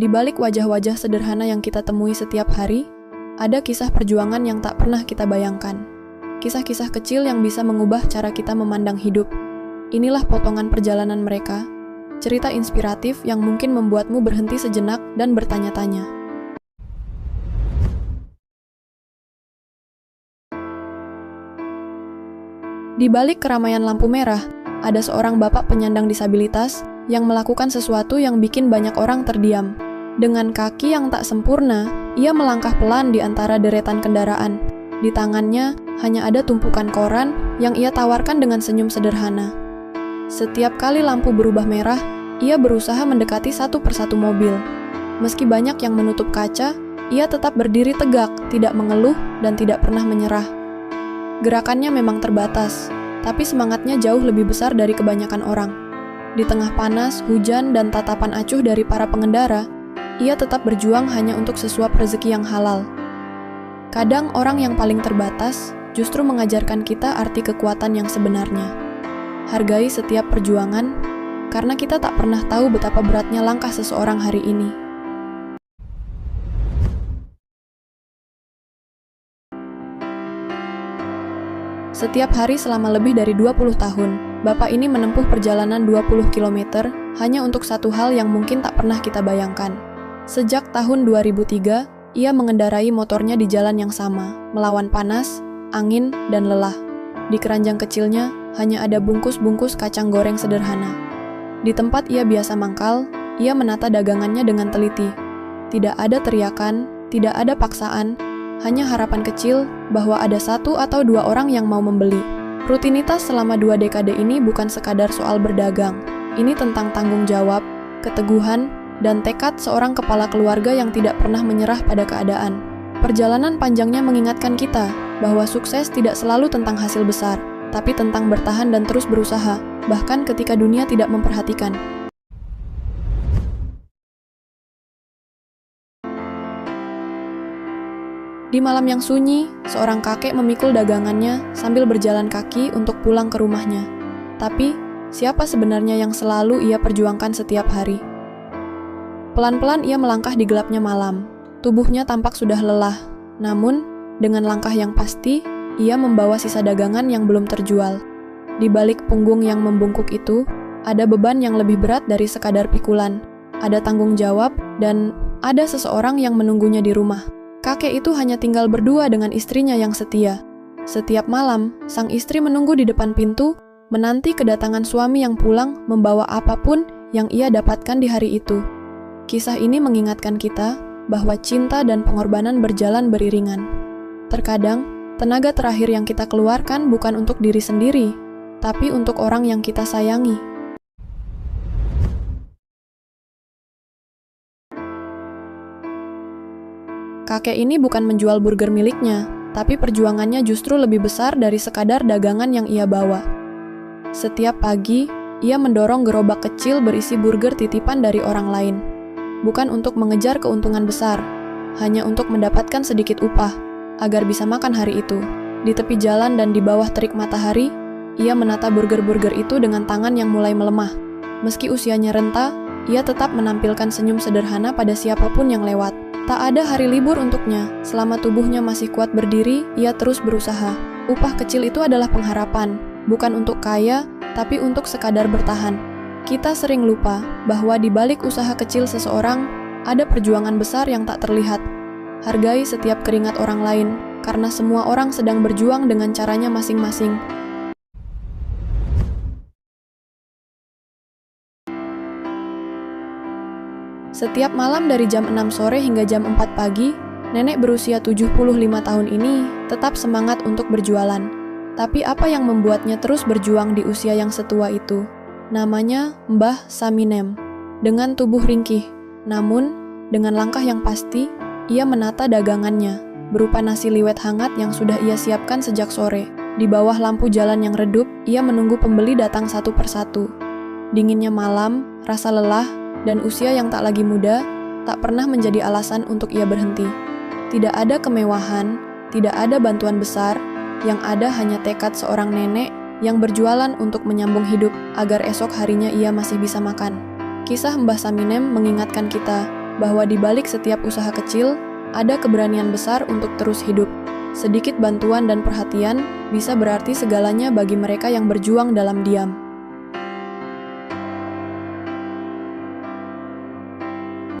Di balik wajah-wajah sederhana yang kita temui setiap hari, ada kisah perjuangan yang tak pernah kita bayangkan. Kisah-kisah kecil yang bisa mengubah cara kita memandang hidup. Inilah potongan perjalanan mereka, cerita inspiratif yang mungkin membuatmu berhenti sejenak dan bertanya-tanya. Di balik keramaian lampu merah, ada seorang bapak penyandang disabilitas yang melakukan sesuatu yang bikin banyak orang terdiam. Dengan kaki yang tak sempurna, ia melangkah pelan di antara deretan kendaraan. Di tangannya hanya ada tumpukan koran yang ia tawarkan dengan senyum sederhana. Setiap kali lampu berubah merah, ia berusaha mendekati satu persatu mobil. Meski banyak yang menutup kaca, ia tetap berdiri tegak, tidak mengeluh dan tidak pernah menyerah. Gerakannya memang terbatas, tapi semangatnya jauh lebih besar dari kebanyakan orang. Di tengah panas, hujan, dan tatapan acuh dari para pengendara, ia tetap berjuang hanya untuk sesuap rezeki yang halal. Kadang orang yang paling terbatas justru mengajarkan kita arti kekuatan yang sebenarnya. Hargai setiap perjuangan, karena kita tak pernah tahu betapa beratnya langkah seseorang hari ini. Setiap hari selama lebih dari 20 tahun, bapak ini menempuh perjalanan 20 km hanya untuk satu hal yang mungkin tak pernah kita bayangkan. Sejak tahun 2003, ia mengendarai motornya di jalan yang sama, melawan panas, angin, dan lelah. Di keranjang kecilnya, hanya ada bungkus-bungkus kacang goreng sederhana. Di tempat ia biasa mangkal, ia menata dagangannya dengan teliti. Tidak ada teriakan, tidak ada paksaan, hanya harapan kecil bahwa ada satu atau dua orang yang mau membeli. Rutinitas selama 2 dekade ini bukan sekadar soal berdagang. Ini tentang tanggung jawab, keteguhan, dan tekad seorang kepala keluarga yang tidak pernah menyerah pada keadaan. Perjalanan panjangnya mengingatkan kita bahwa sukses tidak selalu tentang hasil besar, tapi tentang bertahan dan terus berusaha, bahkan ketika dunia tidak memperhatikan. Di malam yang sunyi, seorang kakek memikul dagangannya sambil berjalan kaki untuk pulang ke rumahnya. Tapi, siapa sebenarnya yang selalu ia perjuangkan setiap hari? Pelan-pelan ia melangkah di gelapnya malam. Tubuhnya tampak sudah lelah, namun dengan langkah yang pasti, ia membawa sisa dagangan yang belum terjual. Di balik punggung yang membungkuk itu, ada beban yang lebih berat dari sekadar pikulan. Ada tanggung jawab, dan ada seseorang yang menunggunya di rumah. Kakek itu hanya tinggal berdua dengan istrinya yang setia. Setiap malam, sang istri menunggu di depan pintu, menanti kedatangan suami yang pulang membawa apapun yang ia dapatkan di hari itu. Kisah ini mengingatkan kita bahwa cinta dan pengorbanan berjalan beriringan. Terkadang, tenaga terakhir yang kita keluarkan bukan untuk diri sendiri, tapi untuk orang yang kita sayangi. Kakek ini bukan menjual burger miliknya, tapi perjuangannya justru lebih besar dari sekadar dagangan yang ia bawa. Setiap pagi, ia mendorong gerobak kecil berisi burger titipan dari orang lain. Bukan untuk mengejar keuntungan besar, hanya untuk mendapatkan sedikit upah, agar bisa makan hari itu. Di tepi jalan dan di bawah terik matahari, ia menata burger-burger itu dengan tangan yang mulai melemah. Meski usianya renta, ia tetap menampilkan senyum sederhana pada siapapun yang lewat. Tak ada hari libur untuknya, selama tubuhnya masih kuat berdiri, ia terus berusaha. Upah kecil itu adalah pengharapan, bukan untuk kaya, tapi untuk sekadar bertahan. Kita sering lupa bahwa di balik usaha kecil seseorang, ada perjuangan besar yang tak terlihat. Hargai setiap keringat orang lain, karena semua orang sedang berjuang dengan caranya masing-masing. Setiap malam dari jam 6 sore hingga jam 4 pagi, nenek berusia 75 tahun ini tetap semangat untuk berjualan. Tapi apa yang membuatnya terus berjuang di usia yang setua itu? Namanya Mbah Saminem. Dengan tubuh ringkih, namun dengan langkah yang pasti, ia menata dagangannya, berupa nasi liwet hangat yang sudah ia siapkan sejak sore. Di bawah lampu jalan yang redup, ia menunggu pembeli datang satu persatu. Dinginnya malam, rasa lelah, dan usia yang tak lagi muda, tak pernah menjadi alasan untuk ia berhenti. Tidak ada kemewahan, tidak ada bantuan besar, yang ada hanya tekad seorang nenek yang berjualan untuk menyambung hidup agar esok harinya ia masih bisa makan. Kisah Mbah Saminem mengingatkan kita bahwa di balik setiap usaha kecil, ada keberanian besar untuk terus hidup. Sedikit bantuan dan perhatian bisa berarti segalanya bagi mereka yang berjuang dalam diam.